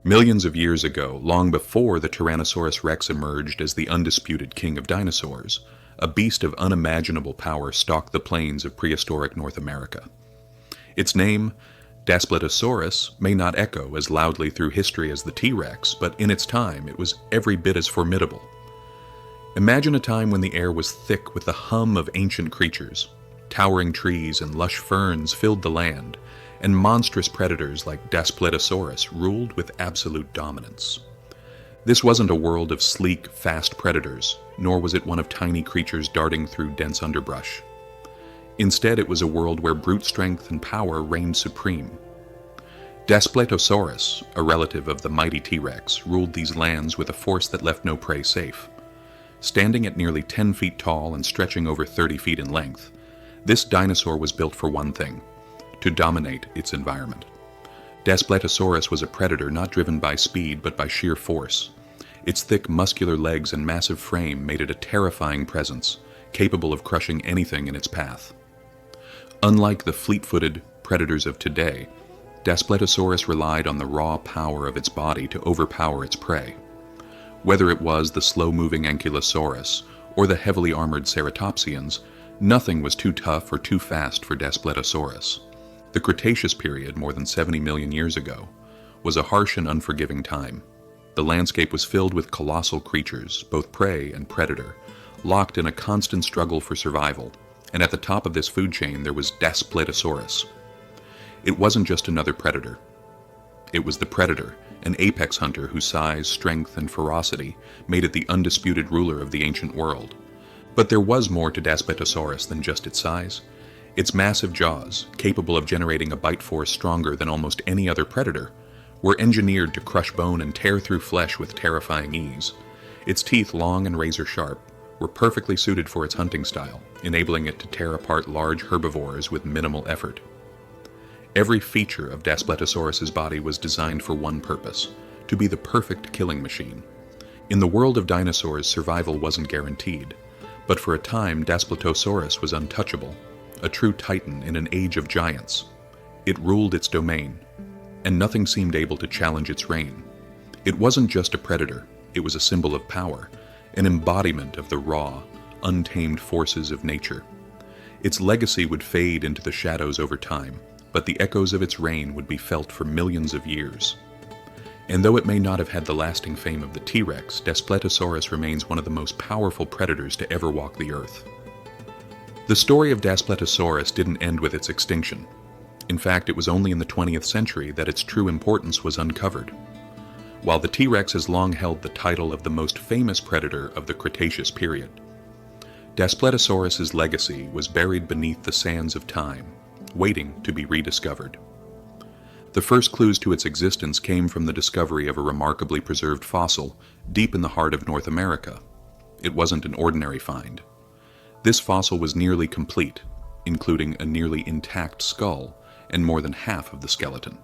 Millions of years ago, long before the Tyrannosaurus rex emerged as the undisputed king of dinosaurs, a beast of unimaginable power stalked the plains of prehistoric North America. Its name, Daspletosaurus, may not echo as loudly through history as the T-Rex, but in its time it was every bit as formidable. Imagine a time when the air was thick with the hum of ancient creatures. Towering trees and lush ferns filled the land, and monstrous predators like Daspletosaurus ruled with absolute dominance. This wasn't a world of sleek, fast predators, nor was it one of tiny creatures darting through dense underbrush. Instead, it was a world where brute strength and power reigned supreme. Daspletosaurus, a relative of the mighty T-Rex, ruled these lands with a force that left no prey safe. Standing at nearly 10 feet tall and stretching over 30 feet in length, this dinosaur was built for one thing: to dominate its environment. Daspletosaurus was a predator not driven by speed but by sheer force. Its thick, muscular legs and massive frame made it a terrifying presence, capable of crushing anything in its path. Unlike the fleet-footed predators of today, Daspletosaurus relied on the raw power of its body to overpower its prey. Whether it was the slow-moving Ankylosaurus or the heavily armored ceratopsians, nothing was too tough or too fast for Daspletosaurus. The Cretaceous period, more than 70 million years ago, was a harsh and unforgiving time. The landscape was filled with colossal creatures, both prey and predator, locked in a constant struggle for survival, and at the top of this food chain there was Daspletosaurus. It wasn't just another predator. It was the predator, an apex hunter whose size, strength, and ferocity made it the undisputed ruler of the ancient world. But there was more to Daspletosaurus than just its size. Its massive jaws, capable of generating a bite force stronger than almost any other predator, were engineered to crush bone and tear through flesh with terrifying ease. Its teeth, long and razor-sharp, were perfectly suited for its hunting style, enabling it to tear apart large herbivores with minimal effort. Every feature of Daspletosaurus's body was designed for one purpose: to be the perfect killing machine. In the world of dinosaurs, survival wasn't guaranteed, but for a time Daspletosaurus was untouchable, a true titan in an age of giants. It ruled its domain, and nothing seemed able to challenge its reign. It wasn't just a predator, it was a symbol of power, an embodiment of the raw, untamed forces of nature. Its legacy would fade into the shadows over time, but the echoes of its reign would be felt for millions of years. And though it may not have had the lasting fame of the T-Rex, Daspletosaurus remains one of the most powerful predators to ever walk the earth. The story of Daspletosaurus didn't end with its extinction. In fact, it was only in the 20th century that its true importance was uncovered. While the T-Rex has long held the title of the most famous predator of the Cretaceous period, Daspletosaurus's legacy was buried beneath the sands of time, waiting to be rediscovered. The first clues to its existence came from the discovery of a remarkably preserved fossil deep in the heart of North America. It wasn't an ordinary find. This fossil was nearly complete, including a nearly intact skull and more than half of the skeleton.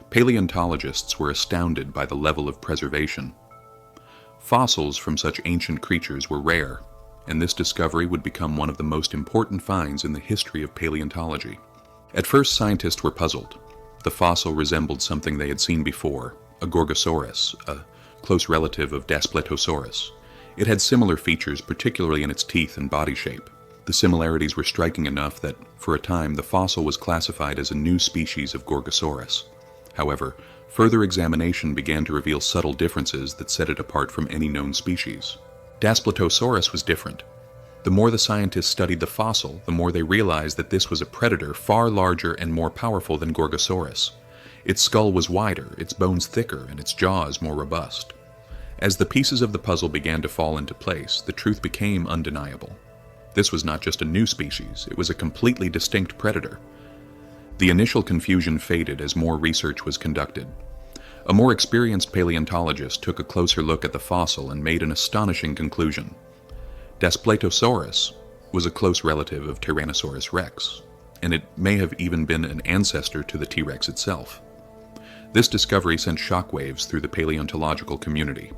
Paleontologists were astounded by the level of preservation. Fossils from such ancient creatures were rare, and this discovery would become one of the most important finds in the history of paleontology. At first, scientists were puzzled. The fossil resembled something they had seen before, a Gorgosaurus, a close relative of Daspletosaurus. It had similar features, particularly in its teeth and body shape. The similarities were striking enough that, for a time, the fossil was classified as a new species of Gorgosaurus. However, further examination began to reveal subtle differences that set it apart from any known species. Daspletosaurus was different. The more the scientists studied the fossil, the more they realized that this was a predator far larger and more powerful than Gorgosaurus. Its skull was wider, its bones thicker, and its jaws more robust. As the pieces of the puzzle began to fall into place, the truth became undeniable. This was not just a new species, it was a completely distinct predator. The initial confusion faded as more research was conducted. A more experienced paleontologist took a closer look at the fossil and made an astonishing conclusion. Daspletosaurus was a close relative of Tyrannosaurus rex, and it may have even been an ancestor to the T-Rex itself. This discovery sent shockwaves through the paleontological community.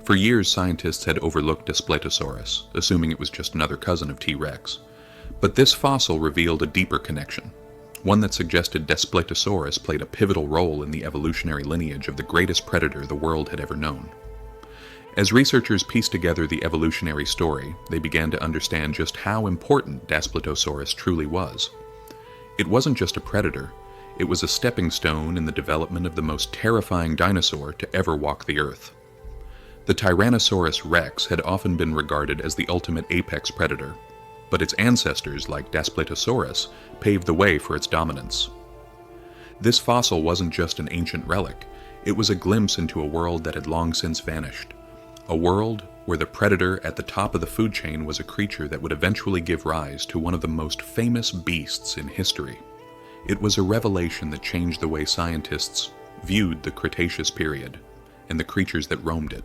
For years, scientists had overlooked Daspletosaurus, assuming it was just another cousin of T-Rex. But this fossil revealed a deeper connection. one that suggested Daspletosaurus played a pivotal role in the evolutionary lineage of the greatest predator the world had ever known. As researchers pieced together the evolutionary story, they began to understand just how important Daspletosaurus truly was. It wasn't just a predator, it was a stepping stone in the development of the most terrifying dinosaur to ever walk the earth. The Tyrannosaurus rex had often been regarded as the ultimate apex predator, but its ancestors, like Daspletosaurus, paved the way for its dominance. This fossil wasn't just an ancient relic, it was a glimpse into a world that had long since vanished. A world where the predator at the top of the food chain was a creature that would eventually give rise to one of the most famous beasts in history. It was a revelation that changed the way scientists viewed the Cretaceous period and the creatures that roamed it.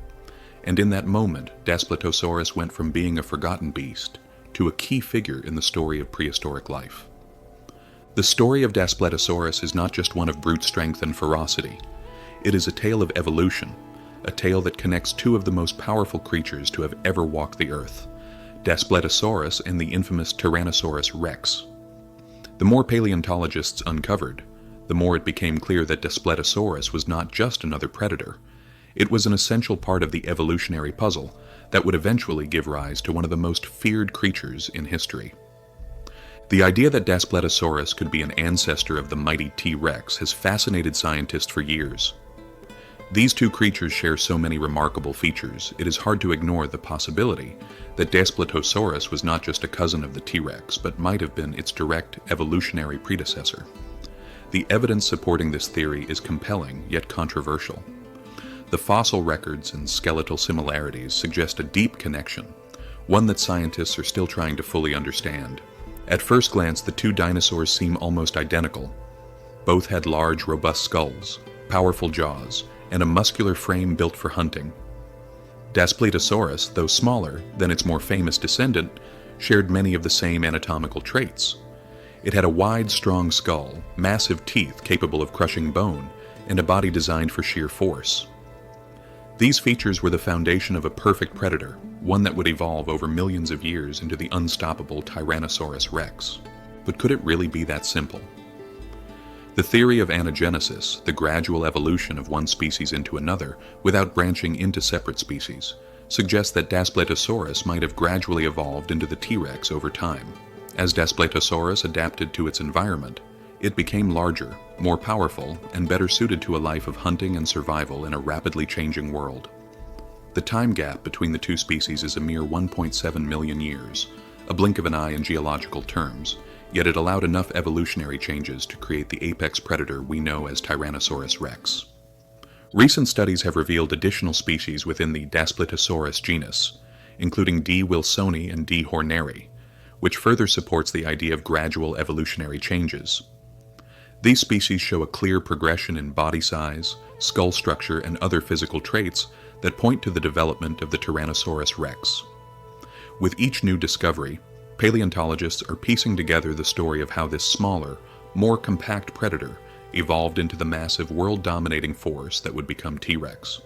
And in that moment, Daspletosaurus went from being a forgotten beast to a key figure in the story of prehistoric life. The story of Daspletosaurus is not just one of brute strength and ferocity. It is a tale of evolution, a tale that connects two of the most powerful creatures to have ever walked the earth, Daspletosaurus and the infamous Tyrannosaurus rex. The more paleontologists uncovered, the more it became clear that Daspletosaurus was not just another predator. It was an essential part of the evolutionary puzzle that would eventually give rise to one of the most feared creatures in history. The idea that Daspletosaurus could be an ancestor of the mighty T-Rex has fascinated scientists for years. These two creatures share so many remarkable features, it is hard to ignore the possibility that Daspletosaurus was not just a cousin of the T-Rex, but might have been its direct evolutionary predecessor. The evidence supporting this theory is compelling, yet controversial. The fossil records and skeletal similarities suggest a deep connection, one that scientists are still trying to fully understand. At first glance, the two dinosaurs seem almost identical. Both had large, robust skulls, powerful jaws, and a muscular frame built for hunting. Daspletosaurus, though smaller than its more famous descendant, shared many of the same anatomical traits. It had a wide, strong skull, massive teeth capable of crushing bone, and a body designed for sheer force. These features were the foundation of a perfect predator, one that would evolve over millions of years into the unstoppable Tyrannosaurus rex. But could it really be that simple? The theory of anagenesis, the gradual evolution of one species into another without branching into separate species, suggests that Daspletosaurus might have gradually evolved into the T-Rex over time. As Daspletosaurus adapted to its environment, it became larger, more powerful, and better suited to a life of hunting and survival in a rapidly changing world. The time gap between the two species is a mere 1.7 million years, a blink of an eye in geological terms, yet it allowed enough evolutionary changes to create the apex predator we know as Tyrannosaurus rex. Recent studies have revealed additional species within the Daspletosaurus genus, including D. wilsoni and D. horneri, which further supports the idea of gradual evolutionary changes. These species show a clear progression in body size, skull structure, and other physical traits that point to the development of the Tyrannosaurus rex. With each new discovery, paleontologists are piecing together the story of how this smaller, more compact predator evolved into the massive world-dominating force that would become T-Rex.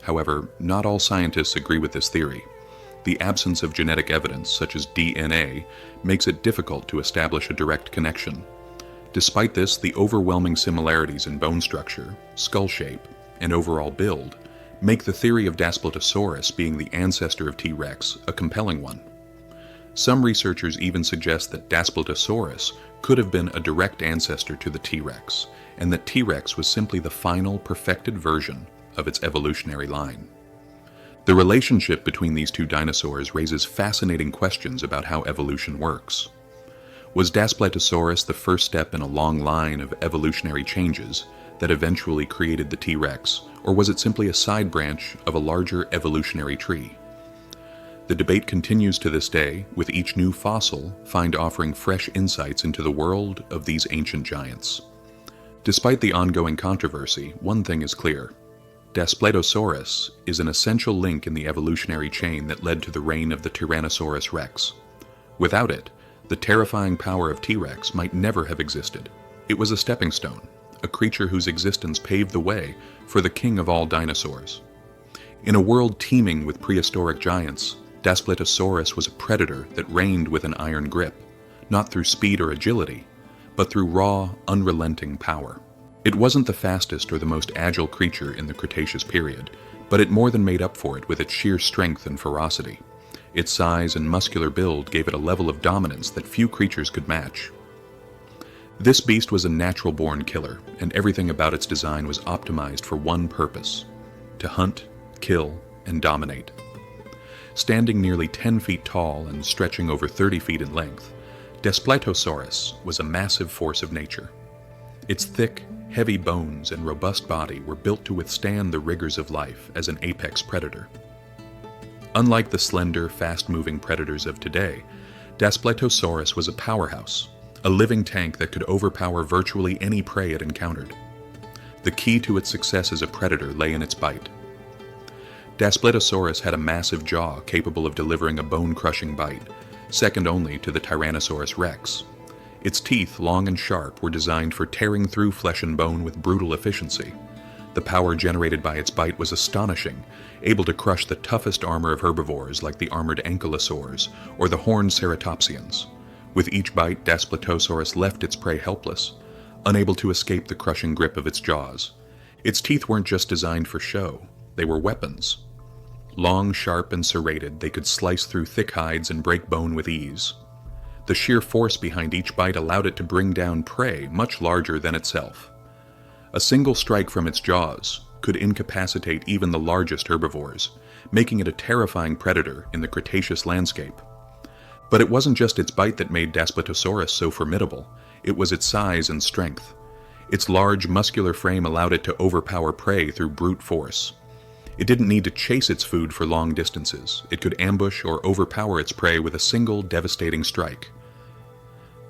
However, not all scientists agree with this theory. The absence of genetic evidence, such as DNA, makes it difficult to establish a direct connection. Despite this, the overwhelming similarities in bone structure, skull shape, and overall build make the theory of Daspletosaurus being the ancestor of T-Rex a compelling one. Some researchers even suggest that Daspletosaurus could have been a direct ancestor to the T-Rex, and that T-Rex was simply the final, perfected version of its evolutionary line. The relationship between these two dinosaurs raises fascinating questions about how evolution works. Was Daspletosaurus the first step in a long line of evolutionary changes that eventually created the T-Rex, or was it simply a side branch of a larger evolutionary tree? The debate continues to this day, with each new fossil find offering fresh insights into the world of these ancient giants. Despite the ongoing controversy, one thing is clear. Daspletosaurus is an essential link in the evolutionary chain that led to the reign of the Tyrannosaurus rex. Without it, the terrifying power of T-Rex might never have existed. It was a stepping stone, a creature whose existence paved the way for the king of all dinosaurs. In a world teeming with prehistoric giants, Daspletosaurus was a predator that reigned with an iron grip, not through speed or agility, but through raw, unrelenting power. It wasn't the fastest or the most agile creature in the Cretaceous period, but it more than made up for it with its sheer strength and ferocity. Its size and muscular build gave it a level of dominance that few creatures could match. This beast was a natural-born killer, and everything about its design was optimized for one purpose: to hunt, kill, and dominate. Standing nearly 10 feet tall and stretching over 30 feet in length, Daspletosaurus was a massive force of nature. Its thick, heavy bones and robust body were built to withstand the rigors of life as an apex predator. Unlike the slender, fast-moving predators of today, Daspletosaurus was a powerhouse, a living tank that could overpower virtually any prey it encountered. The key to its success as a predator lay in its bite. Daspletosaurus had a massive jaw capable of delivering a bone-crushing bite, second only to the Tyrannosaurus rex. Its teeth, long and sharp, were designed for tearing through flesh and bone with brutal efficiency. The power generated by its bite was astonishing, able to crush the toughest armor of herbivores like the armored ankylosaurs or the horned ceratopsians. With each bite, Daspletosaurus left its prey helpless, unable to escape the crushing grip of its jaws. Its teeth weren't just designed for show, they were weapons. Long, sharp, and serrated, they could slice through thick hides and break bone with ease. The sheer force behind each bite allowed it to bring down prey much larger than itself. A single strike from its jaws could incapacitate even the largest herbivores, making it a terrifying predator in the Cretaceous landscape. But it wasn't just its bite that made Daspletosaurus so formidable, it was its size and strength. Its large, muscular frame allowed it to overpower prey through brute force. It didn't need to chase its food for long distances. It could ambush or overpower its prey with a single devastating strike.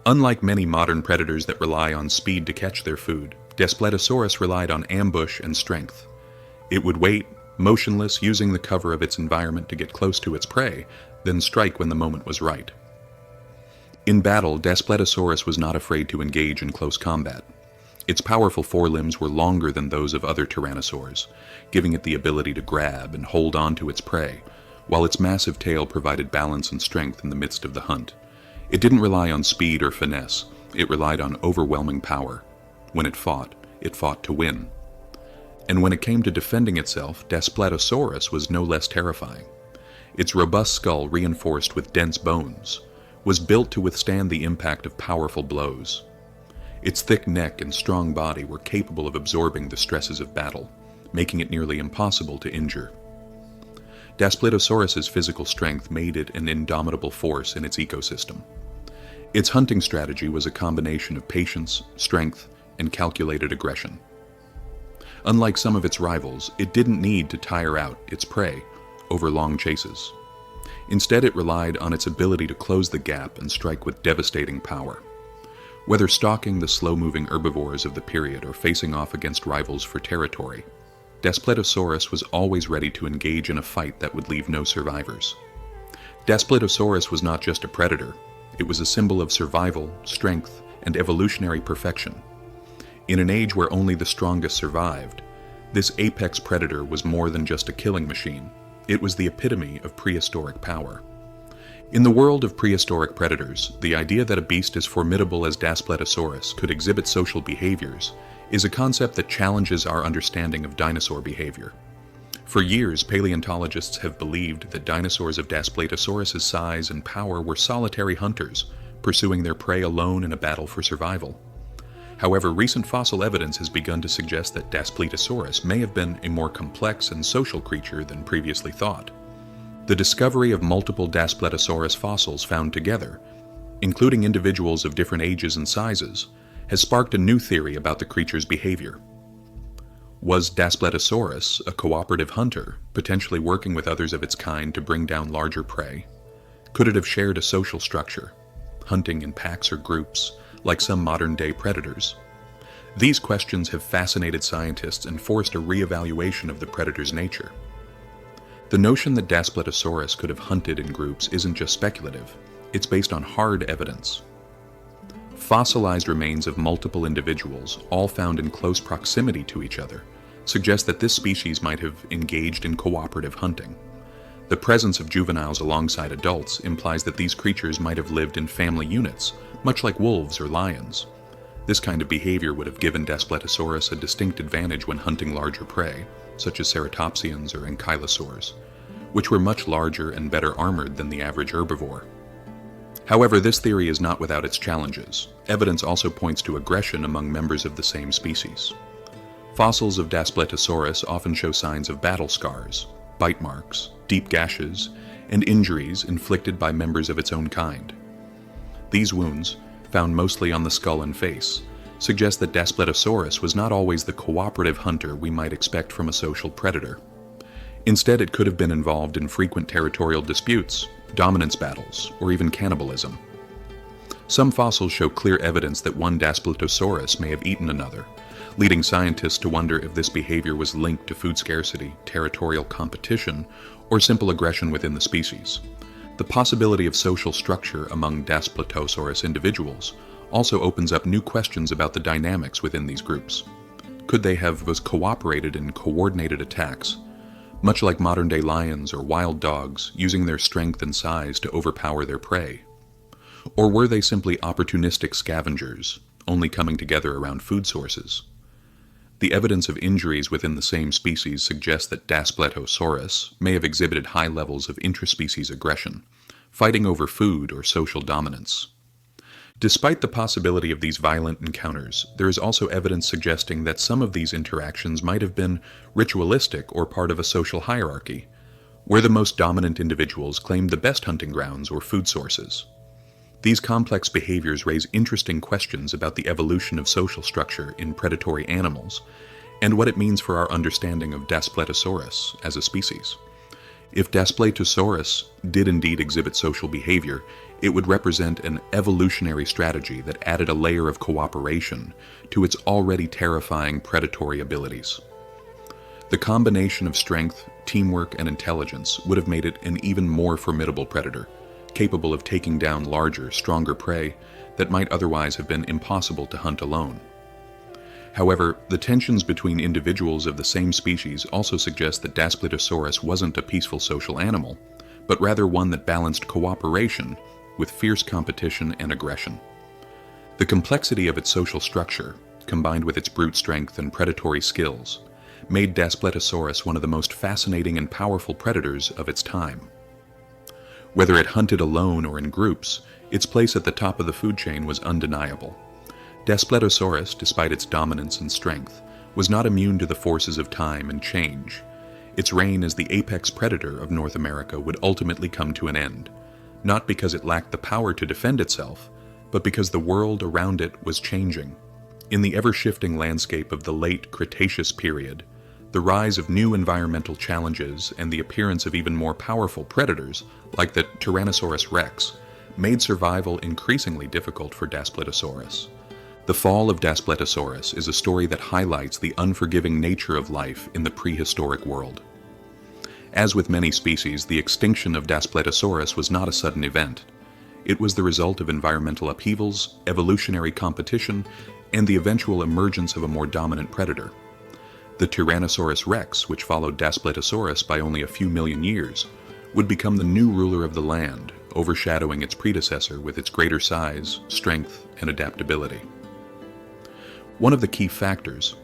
Unlike many modern predators that rely on speed to catch their food, Daspletosaurus relied on ambush and strength. It would wait, motionless, using the cover of its environment to get close to its prey, then strike when the moment was right. In battle, Daspletosaurus was not afraid to engage in close combat. Its powerful forelimbs were longer than those of other tyrannosaurs, giving it the ability to grab and hold on to its prey, while its massive tail provided balance and strength in the midst of the hunt. It didn't rely on speed or finesse, it relied on overwhelming power. When it fought to win. And when it came to defending itself, Daspletosaurus was no less terrifying. Its robust skull, reinforced with dense bones, was built to withstand the impact of powerful blows. Its thick neck and strong body were capable of absorbing the stresses of battle, making it nearly impossible to injure. Daspletosaurus's physical strength made it an indomitable force in its ecosystem. Its hunting strategy was a combination of patience, strength, and calculated aggression. Unlike some of its rivals, it didn't need to tire out its prey over long chases. Instead, it relied on its ability to close the gap and strike with devastating power. Whether stalking the slow-moving herbivores of the period or facing off against rivals for territory, Daspletosaurus was always ready to engage in a fight that would leave no survivors. Daspletosaurus was not just a predator, it was a symbol of survival, strength, and evolutionary perfection. In an age where only the strongest survived, this apex predator was more than just a killing machine. It was the epitome of prehistoric power. In the world of prehistoric predators, the idea that a beast as formidable as Daspletosaurus could exhibit social behaviors is a concept that challenges our understanding of dinosaur behavior. For years, paleontologists have believed that dinosaurs of Daspletosaurus's size and power were solitary hunters, pursuing their prey alone in a battle for survival. However, recent fossil evidence has begun to suggest that Daspletosaurus may have been a more complex and social creature than previously thought. The discovery of multiple Daspletosaurus fossils found together, including individuals of different ages and sizes, has sparked a new theory about the creature's behavior. Was Daspletosaurus a cooperative hunter, potentially working with others of its kind to bring down larger prey? Could it have shared a social structure, hunting in packs or groups, like some modern-day predators? These questions have fascinated scientists and forced a re-evaluation of the predator's nature. The notion that Daspletosaurus could have hunted in groups isn't just speculative, it's based on hard evidence. Fossilized remains of multiple individuals, all found in close proximity to each other, suggest that this species might have engaged in cooperative hunting. The presence of juveniles alongside adults implies that these creatures might have lived in family units, much like wolves or lions. This kind of behavior would have given Daspletosaurus a distinct advantage when hunting larger prey, such as ceratopsians or ankylosaurs, which were much larger and better armored than the average herbivore. However, this theory is not without its challenges. Evidence also points to aggression among members of the same species. Fossils of Daspletosaurus often show signs of battle scars, bite marks, deep gashes, and injuries inflicted by members of its own kind. These wounds, found mostly on the skull and face, suggest that Daspletosaurus was not always the cooperative hunter we might expect from a social predator. Instead, it could have been involved in frequent territorial disputes, dominance battles, or even cannibalism. Some fossils show clear evidence that one Daspletosaurus may have eaten another, leading scientists to wonder if this behavior was linked to food scarcity, territorial competition, or simple aggression within the species. The possibility of social structure among Daspletosaurus individuals also opens up new questions about the dynamics within these groups. Could they have cooperated in coordinated attacks, much like modern-day lions or wild dogs, using their strength and size to overpower their prey? Or were they simply opportunistic scavengers, only coming together around food sources? The evidence of injuries within the same species suggests that Daspletosaurus may have exhibited high levels of intraspecies aggression, fighting over food or social dominance. Despite the possibility of these violent encounters, there is also evidence suggesting that some of these interactions might have been ritualistic or part of a social hierarchy, where the most dominant individuals claimed the best hunting grounds or food sources. These complex behaviors raise interesting questions about the evolution of social structure in predatory animals and what it means for our understanding of Daspletosaurus as a species. If Daspletosaurus did indeed exhibit social behavior, it would represent an evolutionary strategy that added a layer of cooperation to its already terrifying predatory abilities. The combination of strength, teamwork, and intelligence would have made it an even more formidable predator, capable of taking down larger, stronger prey that might otherwise have been impossible to hunt alone. However, the tensions between individuals of the same species also suggest that Daspletosaurus wasn't a peaceful social animal, but rather one that balanced cooperation with fierce competition and aggression. The complexity of its social structure, combined with its brute strength and predatory skills, made Daspletosaurus one of the most fascinating and powerful predators of its time. Whether it hunted alone or in groups, its place at the top of the food chain was undeniable. Daspletosaurus, despite its dominance and strength, was not immune to the forces of time and change. Its reign as the apex predator of North America would ultimately come to an end, not because it lacked the power to defend itself, but because the world around it was changing. In the ever-shifting landscape of the late Cretaceous period, the rise of new environmental challenges and the appearance of even more powerful predators, like the Tyrannosaurus rex, made survival increasingly difficult for Daspletosaurus. The fall of Daspletosaurus is a story that highlights the unforgiving nature of life in the prehistoric world. As with many species, the extinction of Daspletosaurus was not a sudden event. It was the result of environmental upheavals, evolutionary competition, and the eventual emergence of a more dominant predator. The Tyrannosaurus rex, which followed Daspletosaurus by only a few million years, would become the new ruler of the land, overshadowing its predecessor with its greater size, strength, and adaptability. One of the key factors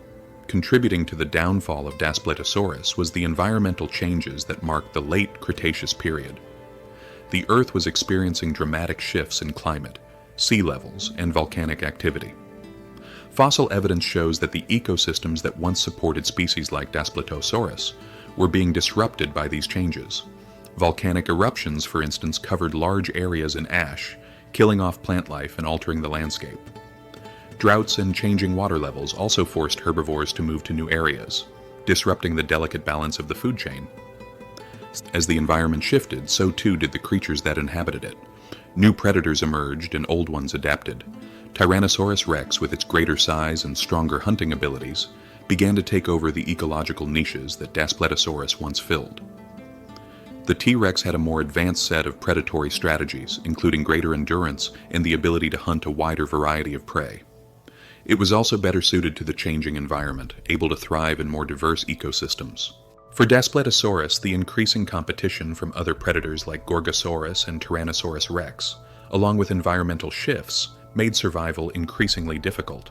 contributing to the downfall of Daspletosaurus was the environmental changes that marked the late Cretaceous period. The Earth was experiencing dramatic shifts in climate, sea levels, and volcanic activity. Fossil evidence shows that the ecosystems that once supported species like Daspletosaurus were being disrupted by these changes. Volcanic eruptions, for instance, covered large areas in ash, killing off plant life and altering the landscape. Droughts and changing water levels also forced herbivores to move to new areas, disrupting the delicate balance of the food chain. As the environment shifted, so too did the creatures that inhabited it. New predators emerged and old ones adapted. Tyrannosaurus rex, with its greater size and stronger hunting abilities, began to take over the ecological niches that Daspletosaurus once filled. The T-Rex had a more advanced set of predatory strategies, including greater endurance and the ability to hunt a wider variety of prey. It was also better suited to the changing environment, able to thrive in more diverse ecosystems. For Daspletosaurus, the increasing competition from other predators like Gorgosaurus and Tyrannosaurus rex, along with environmental shifts, made survival increasingly difficult.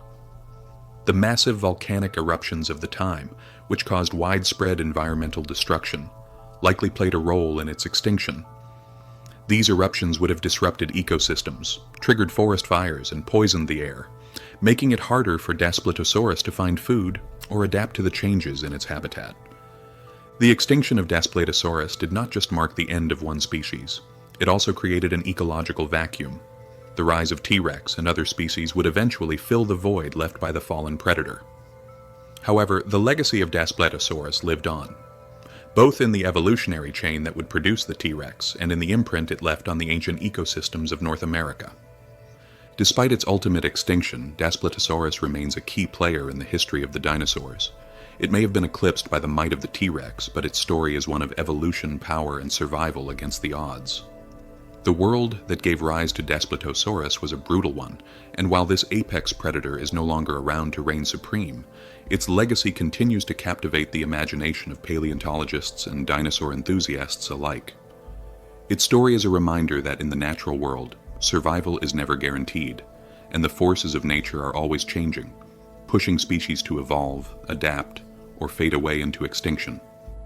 The massive volcanic eruptions of the time, which caused widespread environmental destruction, likely played a role in its extinction. These eruptions would have disrupted ecosystems, triggered forest fires, and poisoned the air, making it harder for Daspletosaurus to find food or adapt to the changes in its habitat. The extinction of Daspletosaurus did not just mark the end of one species, it also created an ecological vacuum. The rise of T-Rex and other species would eventually fill the void left by the fallen predator. However, the legacy of Daspletosaurus lived on, both in the evolutionary chain that would produce the T-Rex and in the imprint it left on the ancient ecosystems of North America. Despite its ultimate extinction, Daspletosaurus remains a key player in the history of the dinosaurs. It may have been eclipsed by the might of the T-Rex, but its story is one of evolution, power, and survival against the odds. The world that gave rise to Daspletosaurus was a brutal one, and while this apex predator is no longer around to reign supreme, its legacy continues to captivate the imagination of paleontologists and dinosaur enthusiasts alike. Its story is a reminder that in the natural world, survival is never guaranteed, and the forces of nature are always changing, pushing species to evolve, adapt, or fade away into extinction.